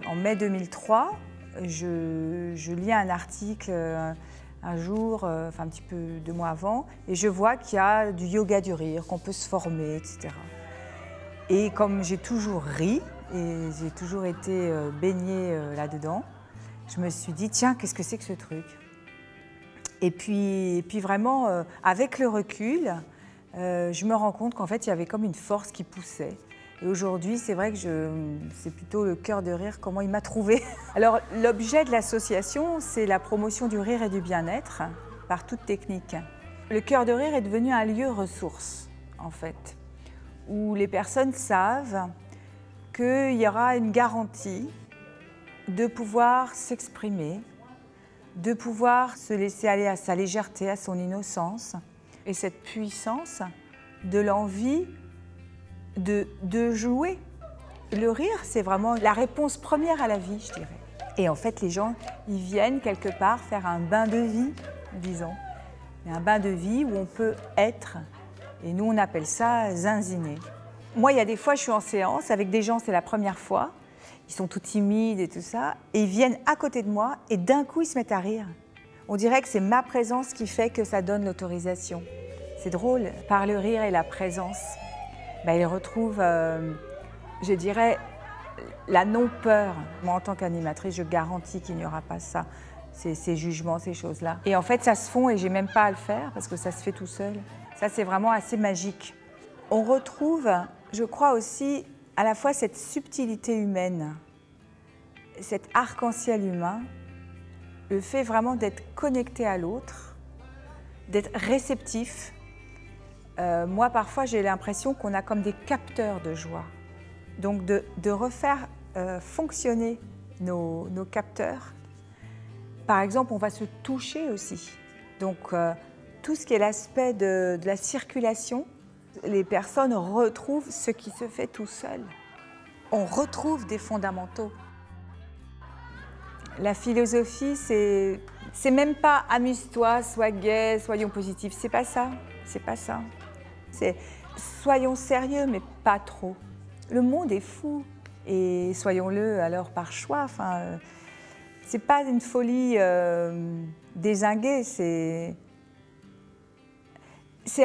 En mai 2003, je lis un article un jour, enfin un petit peu 2 mois avant, et je vois qu'il y a du yoga du rire, qu'on peut se former, etc. Et comme j'ai toujours ri, et j'ai toujours été baignée là-dedans, je me suis dit, tiens, qu'est-ce que c'est que ce truc? Et puis vraiment, avec le recul, je me rends compte qu'en fait, il y avait comme une force qui poussait. Et aujourd'hui, c'est vrai que c'est plutôt le cœur de rire, comment il m'a trouvée. Alors, l'objet de l'association, c'est la promotion du rire et du bien-être par toute technique. Le cœur de rire est devenu un lieu ressource, en fait, où les personnes savent qu'il y aura une garantie de pouvoir s'exprimer, de pouvoir se laisser aller à sa légèreté, à son innocence, et cette puissance de l'envie de jouer. Le rire, c'est vraiment la réponse première à la vie, je dirais. Et en fait, les gens, ils viennent quelque part faire un bain de vie, disons. Un bain de vie où on peut être. Et nous, on appelle ça zinziner. Moi, il y a des fois, je suis en séance avec des gens, c'est la première fois. Ils sont tout timides et tout ça. Et ils viennent à côté de moi et d'un coup, ils se mettent à rire. On dirait que c'est ma présence qui fait que ça donne l'autorisation. C'est drôle. Par le rire et la présence, ils retrouvent, je dirais, la non-peur. Moi, en tant qu'animatrice, je garantis qu'il n'y aura pas ça, ces jugements, ces choses-là. Et en fait, ça se fond et j'ai même pas à le faire parce que ça se fait tout seul. Ça, c'est vraiment assez magique. On retrouve, je crois aussi, à la fois cette subtilité humaine, cet arc-en-ciel humain, le fait vraiment d'être connecté à l'autre, d'être réceptif. Moi, parfois, j'ai l'impression qu'on a comme des capteurs de joie. Donc, de refaire fonctionner nos capteurs. Par exemple, on va se toucher aussi. Donc, tout ce qui est l'aspect de la circulation, les personnes retrouvent ce qui se fait tout seul. On retrouve des fondamentaux. La philosophie, c'est même pas amuse-toi, sois gai, soyons positifs. C'est pas ça. C'est pas ça. C'est soyons sérieux, mais pas trop. Le monde est fou et soyons-le alors par choix. Enfin, c'est pas une folie dézinguée, c'est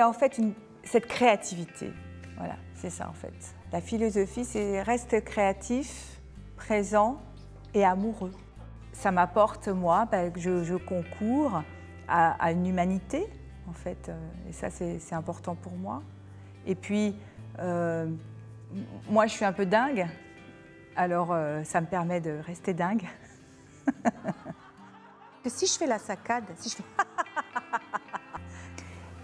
en fait cette créativité. Voilà, c'est ça en fait. La philosophie, c'est reste créatif, présent et amoureux. Ça m'apporte, moi, que je concours à une humanité, en fait, et ça, c'est important pour moi. Et puis, moi, je suis un peu dingue, alors ça me permet de rester dingue. Si je fais la saccade, si je fais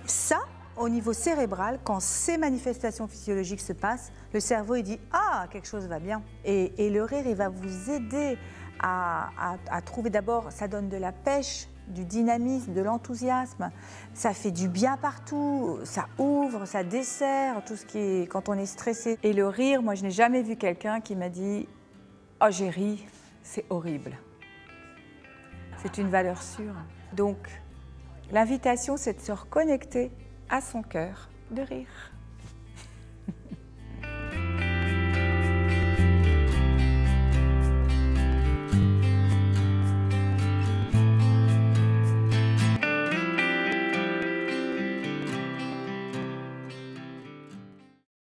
ça, au niveau cérébral, quand ces manifestations physiologiques se passent, le cerveau, il dit « Ah, quelque chose va bien ». Et le rire, il va vous aider à trouver d'abord, ça donne de la pêche, du dynamisme, de l'enthousiasme. Ça fait du bien partout, ça ouvre, ça dessert, tout ce qui est quand on est stressé. Et le rire, moi, je n'ai jamais vu quelqu'un qui m'a dit « Oh, j'ai ri, c'est horrible ». C'est une valeur sûre. Donc, l'invitation, c'est de se reconnecter à son cœur de rire.